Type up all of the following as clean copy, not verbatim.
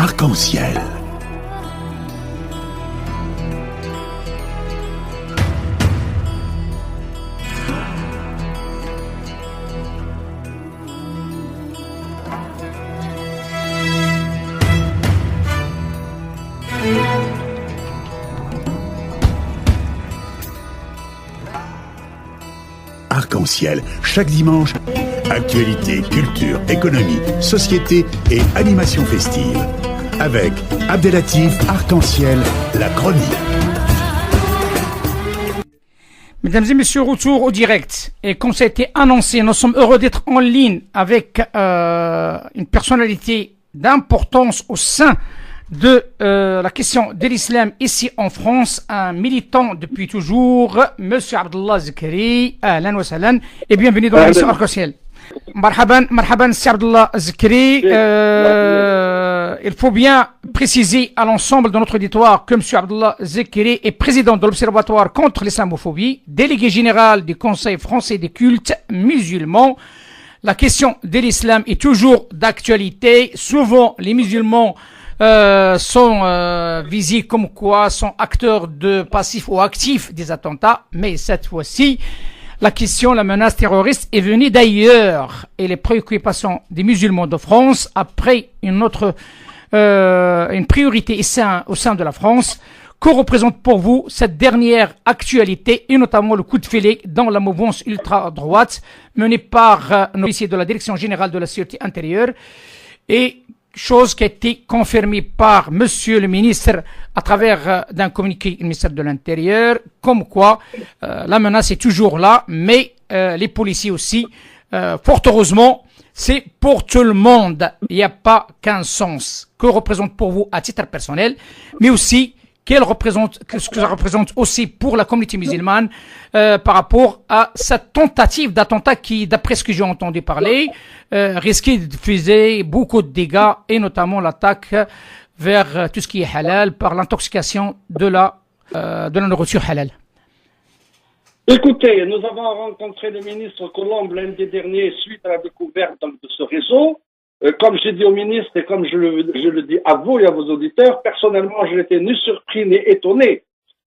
Arc-en-ciel. Arc-en-ciel, chaque dimanche, actualité, culture, économie, société et animation festive. Avec Abdelatif Arc-en-ciel, la chronique. Mesdames et messieurs, retour au direct. Et comme ça a été annoncé, nous sommes heureux d'être en ligne avec une personnalité d'importance au sein de la question de l'islam ici en France, un militant depuis toujours, Monsieur Abdallah Zekri. Ahlan wa sahlan et bienvenue dans l'émission Arc-en-ciel. Marhaban, c'est Abdallah Zekri. Il faut bien préciser à l'ensemble de notre auditoire que Monsieur Abdallah Zekri est président de l'Observatoire contre l'islamophobie, délégué général du Conseil français des cultes musulmans. La question de l'islam est toujours d'actualité. Souvent, les musulmans sont visés comme quoi sont acteurs de passifs ou actifs des attentats, mais cette fois-ci, la question, la menace terroriste est venue d'ailleurs et les préoccupations des musulmans de France après une priorité au sein de la France. Que représente pour vous cette dernière actualité et notamment le coup de filet dans la mouvance ultra-droite menée par nos officiers de la Direction générale de la sécurité intérieure et chose qui a été confirmée par Monsieur le ministre à travers d'un communiqué du ministère de l'Intérieur, comme quoi la menace est toujours là, mais les policiers aussi, fort heureusement, c'est pour tout le monde. Il n'y a pas qu'un sens. Que représente pour vous à titre personnel, mais aussi ce que ça représente aussi pour la communauté musulmane par rapport à cette tentative d'attentat qui, d'après ce que j'ai entendu parler, risquait de faire beaucoup de dégâts et notamment l'attaque vers tout ce qui est halal par l'intoxication de la nourriture halal. Écoutez, nous avons rencontré le ministre Colombe lundi dernier suite à la découverte de ce réseau. Comme j'ai dit au ministre et comme je le dis à vous et à vos auditeurs, personnellement, je n'étais ni surpris ni étonné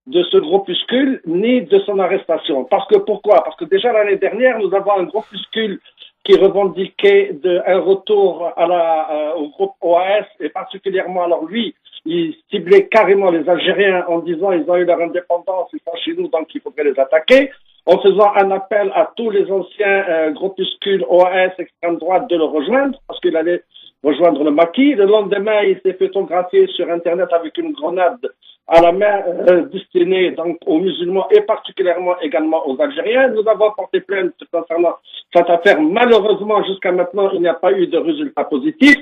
de ce groupuscule ni de son arrestation. Pourquoi? Parce que déjà l'année dernière, nous avons un groupuscule qui revendiquait un retour au groupe OAS et particulièrement, alors lui, il ciblait carrément les Algériens en disant ils ont eu leur indépendance, ils sont chez nous, donc il faudrait les attaquer, en faisant un appel à tous les anciens groupuscules OAS extrême droite de le rejoindre, parce qu'il allait rejoindre le maquis. Le lendemain, il s'est photographié sur Internet avec une grenade à la main destinée donc aux musulmans et particulièrement également aux Algériens. Nous avons porté plainte concernant cette affaire. Malheureusement, jusqu'à maintenant, il n'y a pas eu de résultat positif.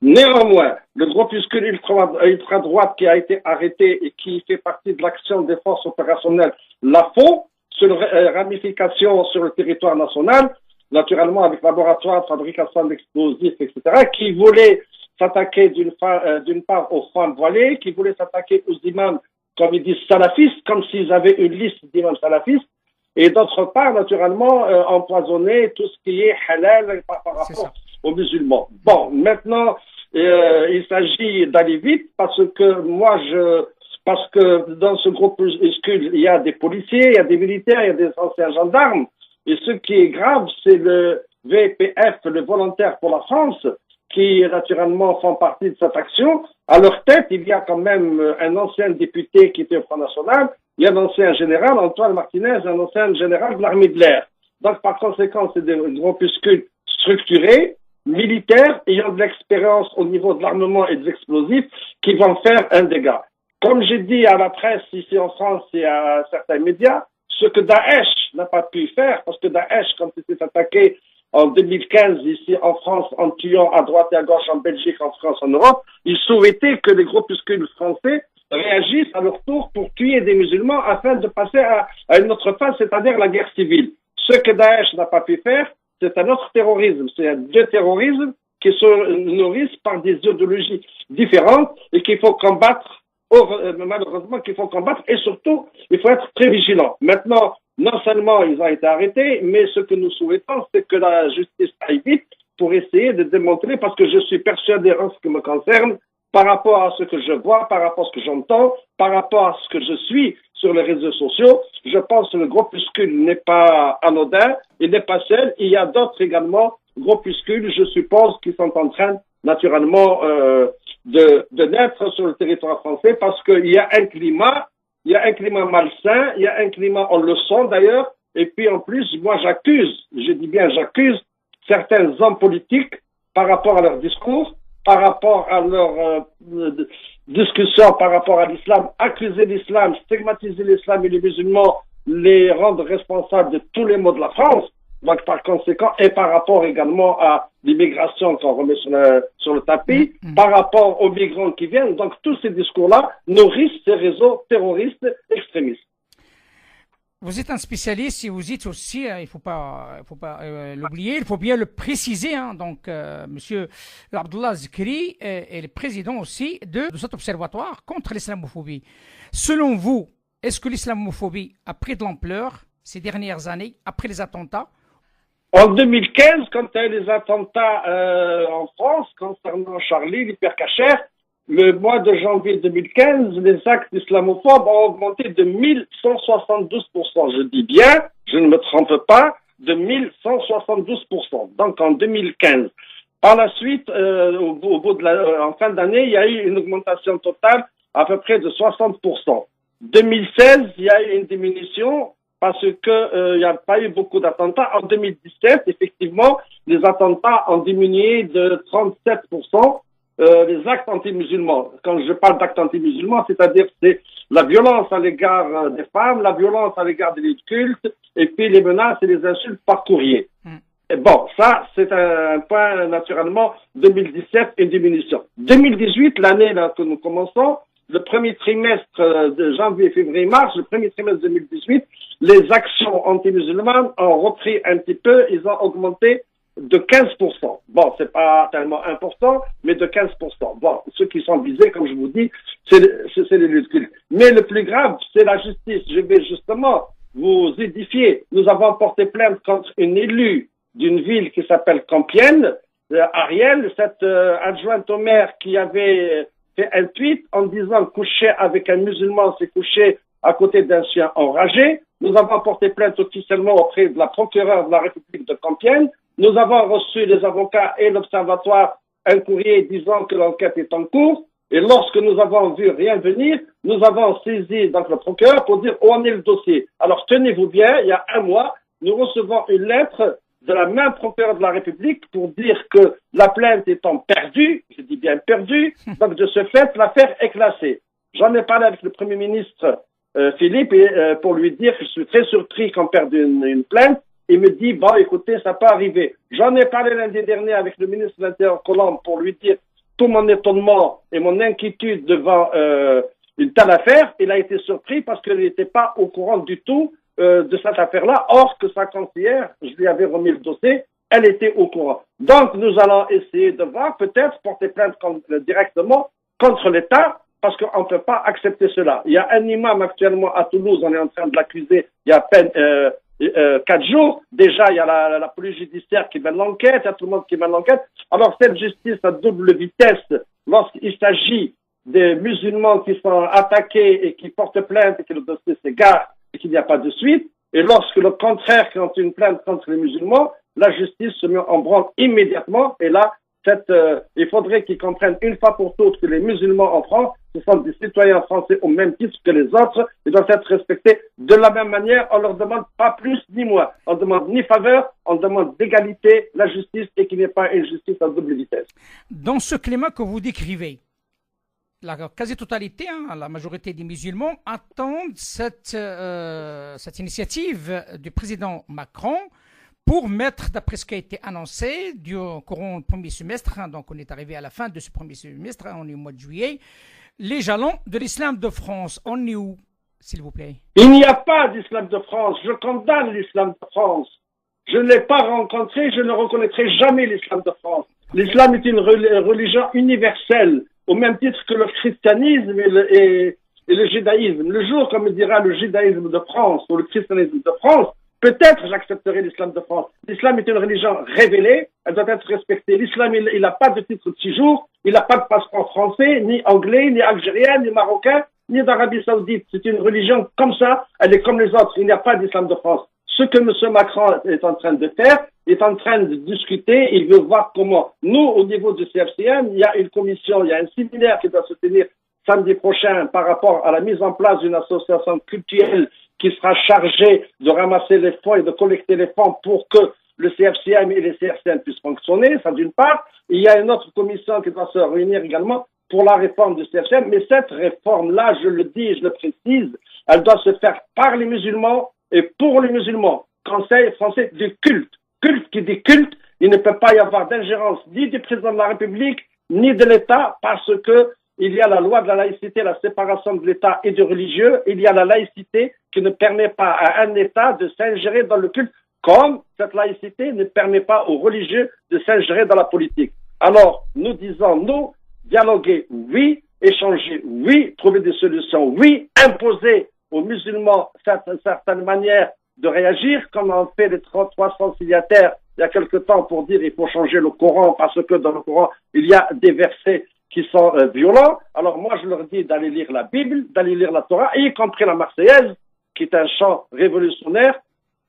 Néanmoins, le groupuscule ultra-droite qui a été arrêté et qui fait partie de l'action des forces opérationnelles LAFO, sur ramification sur le territoire national, naturellement avec laboratoire de fabrication d'explosifs, etc., qui voulait s'attaquer d'une part aux femmes voilées, qui voulait s'attaquer aux imams, comme ils disent, salafistes, comme s'ils avaient une liste d'imams salafistes, et d'autre part, naturellement, empoisonner tout ce qui est halal par rapport aux musulmans. Bon, maintenant, il s'agit d'aller vite parce que dans ce groupuscule, il y a des policiers, il y a des militaires, il y a des anciens gendarmes. Et ce qui est grave, c'est le VPF, le volontaire pour la France, qui naturellement font partie de cette action. À leur tête, il y a quand même un ancien député qui était au Front National, il y a un ancien général, Antoine Martinez, un ancien général de l'armée de l'air. Donc par conséquent, c'est des groupuscules structurés, militaires, ayant de l'expérience au niveau de l'armement et des explosifs, qui vont faire un dégât. Comme j'ai dit à la presse ici en France et à certains médias, ce que Daesh n'a pas pu faire, parce que Daesh, quand il s'est attaqué en 2015 ici en France, en tuant à droite et à gauche en Belgique, en France, en Europe, il souhaitait que les groupuscules français réagissent à leur tour pour tuer des musulmans afin de passer à une autre phase, c'est-à-dire la guerre civile. Ce que Daesh n'a pas pu faire, c'est un autre terrorisme, c'est un deux terrorismes qui se nourrissent par des idéologies différentes et qu'il faut combattre. Malheureusement qu'il faut combattre et surtout il faut être très vigilant. Maintenant, non seulement ils ont été arrêtés, mais ce que nous souhaitons, c'est que la justice aille vite pour essayer de démontrer, parce que je suis persuadé en ce qui me concerne par rapport à ce que je vois, par rapport à ce que j'entends, par rapport à ce que je suis sur les réseaux sociaux, je pense que le groupuscule n'est pas anodin, il n'est pas seul. Il y a d'autres également groupuscules, je suppose, qui sont en train, naturellement, de naître sur le territoire français parce qu'il y a un climat malsain, il y a un climat, on le sent d'ailleurs, et puis en plus, moi j'accuse certains hommes politiques par rapport à leur discours, par rapport à leur discussion, par rapport à l'islam, accuser l'islam, stigmatiser l'islam et les musulmans, les rendre responsables de tous les maux de la France. Donc par conséquent, et par rapport également à l'immigration qu'on remet sur le tapis, par rapport aux migrants qui viennent, donc tous ces discours-là nourrissent ces réseaux terroristes extrémistes. Vous êtes un spécialiste et vous êtes aussi, il faut pas l'oublier, il faut bien le préciser. Hein, donc, Monsieur Abdullah Zikri est le président aussi de cet observatoire contre l'islamophobie. Selon vous, est-ce que l'islamophobie a pris de l'ampleur ces dernières années après les attentats? En 2015, quand il y a eu les attentats en France concernant Charlie, l'hypercacher, le mois de janvier 2015, les actes islamophobes ont augmenté de 1172%. Je dis bien, je ne me trompe pas, de 1172%. Donc en 2015. Par la suite, en fin d'année, il y a eu une augmentation totale à peu près de 60%. 2016, il y a eu une diminution parce que il n'y a pas eu beaucoup d'attentats. En 2017, effectivement, les attentats ont diminué de 37%. Les actes anti-musulmans. Quand je parle d'actes anti-musulmans, c'est-à-dire c'est la violence à l'égard des femmes, la violence à l'égard des lieux de culte, et puis les menaces et les insultes par courrier. Et bon, ça, c'est un point, naturellement, 2017, une diminution. 2018, l'année là que nous commençons, le premier trimestre de janvier, février, mars, le premier trimestre 2018, les actions anti-musulmanes ont repris un petit peu, ils ont augmenté de 15%. Bon, c'est pas tellement important, mais de 15%. Bon, ceux qui sont visés, comme je vous dis, c'est les lieux de culte. Mais le plus grave, c'est la justice. Je vais justement vous édifier. Nous avons porté plainte contre une élue d'une ville qui s'appelle Compiègne, Ariel, cette adjointe au maire qui avait fait un tweet en disant coucher avec un musulman, c'est coucher à côté d'un chien enragé. Nous avons porté plainte officiellement auprès de la procureure de la République de Compiègne. Nous avons reçu, les avocats et l'observatoire, un courrier disant que l'enquête est en cours. Et lorsque nous avons vu rien venir, nous avons saisi donc le procureur pour dire où en est le dossier. Alors tenez-vous bien, il y a un mois, nous recevons une lettre de la même procureure de la République pour dire que la plainte étant perdue, je dis bien perdue, donc de ce fait, l'affaire est classée. J'en ai parlé avec le Premier ministre Philippe pour lui dire que je suis très surpris qu'on perde une plainte. Il me dit, bon, écoutez, ça peut arriver. J'en ai parlé lundi dernier avec le ministre de l'Intérieur Colombe pour lui dire tout mon étonnement et mon inquiétude devant une telle affaire. Il a été surpris parce qu'il n'était pas au courant du tout de cette affaire-là. Or que sa conseillère, je lui avais remis le dossier, elle était au courant. Donc, nous allons essayer de voir, peut-être porter plainte directement contre l'État, parce qu'on ne peut pas accepter cela. Il y a un imam actuellement à Toulouse, on est en train de l'accuser il y a à peine 4 jours. Déjà, il y a la police judiciaire qui mène l'enquête, il y a tout le monde qui mène l'enquête. Alors, cette justice à double vitesse, lorsqu'il s'agit des musulmans qui sont attaqués et qui portent plainte et que le dossier s'égare et qu'il n'y a pas de suite, et lorsque le contraire, quand une plainte contre les musulmans, la justice se met en branle immédiatement, et là, il faudrait qu'ils comprennent une fois pour toutes que les musulmans en France, ce sont des citoyens français au même titre que les autres, ils doivent être respectés de la même manière. On leur demande pas plus ni moins. On demande ni faveur, on demande d'égalité, la justice, et qu'il n'y ait pas une justice à double vitesse. Dans ce climat que vous décrivez, la quasi-totalité, la majorité des musulmans attendent cette initiative du président Macron pour mettre, d'après ce qui a été annoncé, du courant du premier semestre, donc on est arrivé à la fin de ce premier semestre, on est au mois de juillet, les jalons de l'islam de France. On est où, s'il vous plaît? Il n'y a pas d'islam de France. Je condamne l'islam de France. Je ne l'ai pas rencontré, je ne reconnaîtrai jamais l'islam de France. L'islam est une religion universelle, au même titre que le christianisme et le judaïsme. Le jour, comme dira le judaïsme de France ou le christianisme de France, peut-être j'accepterai l'islam de France. L'islam est une religion révélée, elle doit être respectée. L'islam, il n'a pas de titre de séjour, il n'a pas de passeport français, ni anglais, ni algérien, ni marocain, ni d'Arabie Saoudite. C'est une religion comme ça, elle est comme les autres. Il n'y a pas d'islam de France. Ce que M. Macron est en train de faire, est en train de discuter, il veut voir comment. Nous, au niveau du CFCM, il y a une commission, il y a un séminaire qui doit se tenir samedi prochain par rapport à la mise en place d'une association culturelle qui sera chargée de ramasser les fonds et de collecter les fonds pour que le CFCM et les CFCM puissent fonctionner, ça d'une part. Il y a une autre commission qui doit se réunir également pour la réforme du CFCM, mais cette réforme-là, je le dis et je le précise, elle doit se faire par les musulmans et pour les musulmans. Conseil français du culte. Culte qui dit culte, il ne peut pas y avoir d'ingérence ni du président de la République, ni de l'État, parce que il y a la loi de la laïcité, la séparation de l'État et du religieux. Il y a la laïcité qui ne permet pas à un État de s'ingérer dans le culte, comme cette laïcité ne permet pas aux religieux de s'ingérer dans la politique. Alors, nous disons, nous, dialoguer, oui, échanger, oui, trouver des solutions, oui, imposer aux musulmans certaines manières de réagir, comme ont fait les 300 signataires il y a quelque temps pour dire qu'il faut changer le Coran parce que dans le Coran, il y a des versets qui sont violents. Alors moi, je leur dis d'aller lire la Bible, d'aller lire la Torah, y compris la Marseillaise, qui est un chant révolutionnaire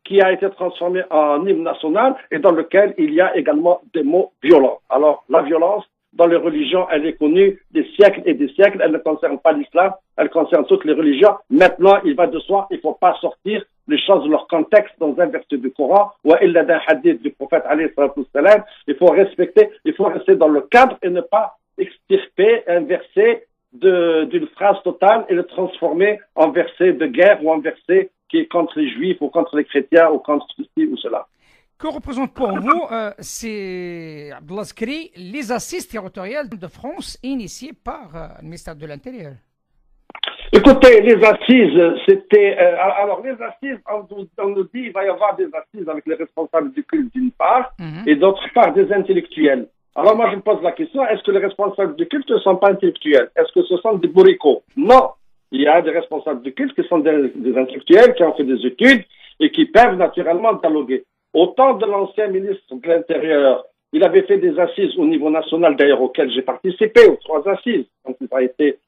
qui a été transformé en hymne national et dans lequel il y a également des mots violents. Alors, la violence, dans les religions, elle est connue des siècles et des siècles. Elle ne concerne pas l'islam, elle concerne toutes les religions. Maintenant, il va de soi, il ne faut pas sortir les choses de leur contexte dans un verset du Coran ou d'un hadith du prophète alayhi salatu wassalam. Il faut respecter, il faut rester dans le cadre et ne pas extirper un verset d'une phrase totale et le transformer en verset de guerre ou en verset qui est contre les juifs ou contre les chrétiens ou contre ceci ou cela. Que représente pour vous, c'est Abdullah Zikri, les assises territoriales de France initiées par le ministère de l'Intérieur? Écoutez, les assises, c'était... alors, les assises, on nous dit qu'il va y avoir des assises avec les responsables du culte d'une part, et d'autre part des intellectuels. Alors moi, je me pose la question, est-ce que les responsables du culte ne sont pas intellectuels? Est-ce que ce sont des bourricots? Non. Il y a des responsables du culte qui sont des intellectuels, qui ont fait des études, et qui peuvent naturellement dialoguer. Au temps de l'ancien ministre de l'Intérieur, il avait fait des assises au niveau national, d'ailleurs auxquelles j'ai participé, aux 3 assises, donc ça a été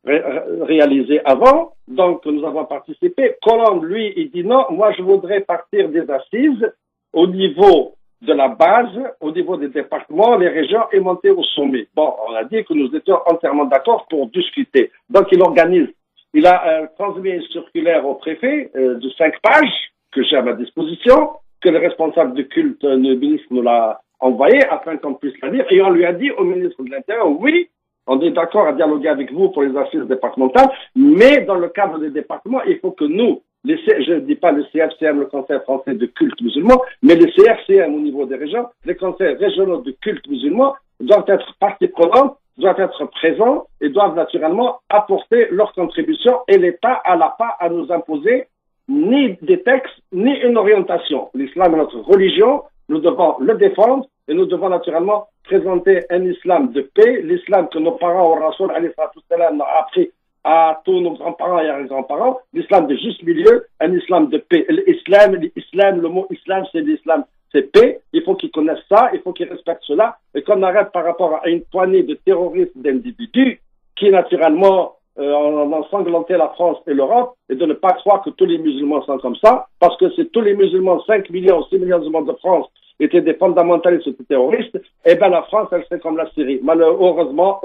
réalisé avant, donc nous avons participé. Colombe, lui, il dit non, moi je voudrais partir des assises au niveau de la base, au niveau des départements, les régions et monter au sommet. Bon, on a dit que nous étions entièrement d'accord pour discuter. Donc il organise, il a transmis une circulaire au préfet de 5 pages, que j'ai à ma disposition, que le responsable du culte, le ministre nous l'a envoyé afin qu'on puisse la lire. Et on lui a dit au ministre de l'Intérieur, oui, on est d'accord à dialoguer avec vous pour les assises départementales, mais dans le cadre des départements, il faut que nous, je ne dis pas le CFCM, le Conseil français de culte musulman, mais le CFCM au niveau des régions, les conseils régionaux de culte musulman doivent être partie prenante, doivent être présents et doivent naturellement apporter leur contribution. Et l'État n'a pas à nous imposer ni des textes, ni une orientation. L'islam est notre religion, nous devons le défendre et nous devons naturellement présenter un islam de paix, l'islam que nos parents, au Rasoul, ont appris à tous nos grands-parents et à nos grands-parents, l'islam de juste milieu, un islam de paix. L'islam, le mot islam, c'est l'islam, c'est paix. Il faut qu'ils connaissent ça, il faut qu'ils respectent cela et qu'on arrête par rapport à une poignée de terroristes d'individus qui naturellement ont ensanglanté la France et l'Europe et de ne pas croire que tous les musulmans sont comme ça, parce que si tous les musulmans, 5 millions, 6 millions du monde de France étaient des fondamentalistes et des terroristes, eh bien la France, elle serait comme la Syrie. Malheureusement,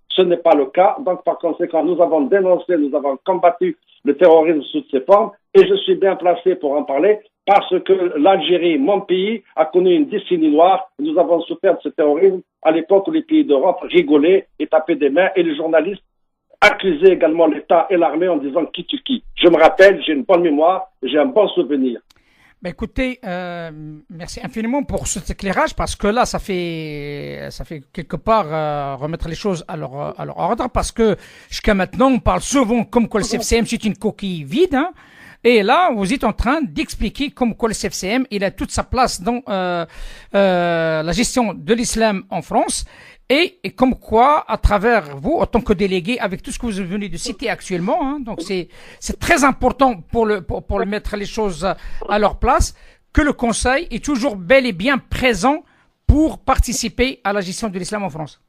ce n'est pas le cas. Donc par conséquent, nous avons dénoncé, nous avons combattu le terrorisme sous toutes ses formes et je suis bien placé pour en parler parce que l'Algérie, mon pays, a connu une décennie noire. Nous avons souffert de ce terrorisme à l'époque où les pays d'Europe rigolaient et tapaient des mains et les journalistes accusaient également l'État et l'armée en disant qui tue qui. Je me rappelle, j'ai une bonne mémoire, j'ai un bon souvenir. Ben écoutez, merci infiniment pour cet éclairage parce que là, ça fait quelque part remettre les choses à leur ordre parce que jusqu'à maintenant, on parle souvent comme quoi le CFCM c'est une coquille vide. Hein. Et là, vous êtes en train d'expliquer comme quoi le CFCM, il a toute sa place dans la gestion de l'islam en France. Et comme quoi, à travers vous, en tant que délégué, avec tout ce que vous venez de citer actuellement, hein, donc c'est très important pour mettre les choses à leur place, que le Conseil est toujours bel et bien présent pour participer à la gestion de l'islam en France.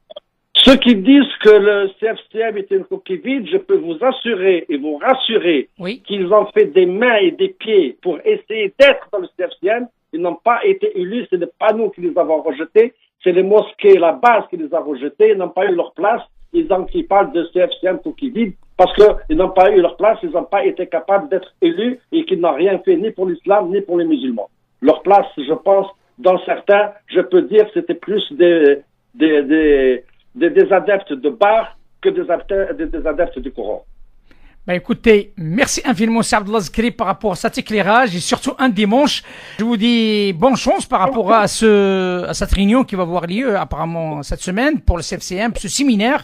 Ceux qui disent que le CFCM est une coquille vide, je peux vous assurer et vous rassurer qu'ils ont fait des mains et des pieds pour essayer d'être dans le CFCM. Ils n'ont pas été élus, ce n'est pas nous qui les avons rejetés. C'est les mosquées, la base qui les a rejetés, ils n'ont pas eu leur place. Ils parlent de CFCM coquille vide parce qu'ils n'ont pas eu leur place, ils n'ont pas été capables d'être élus et qu'ils n'ont rien fait ni pour l'islam ni pour les musulmans. Leur place, je pense, dans certains, je peux dire, c'était plus des adeptes de bar que des adeptes du Coran. Ben écoutez, merci infiniment Sir Abdallah Zikri par rapport à cet éclairage et surtout un dimanche. Je vous dis bonne chance par rapport à cette réunion qui va avoir lieu apparemment cette semaine pour le CFCM, ce séminaire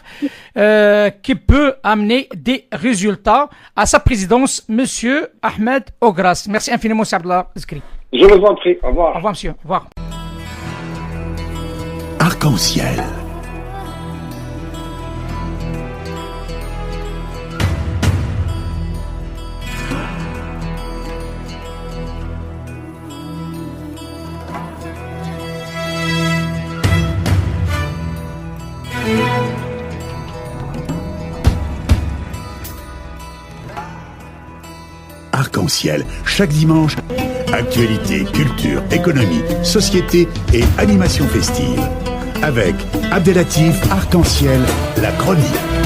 qui peut amener des résultats à sa présidence, Monsieur Ahmed Ogras. Merci infiniment Sir Abdallah Zikri. Je vous en prie, au revoir. Au revoir monsieur, au revoir. Arc-en-ciel. Arc-en-ciel, chaque dimanche, actualité, culture, économie, société et animation festive. Avec Abdelatif Arc-en-ciel, la chronique.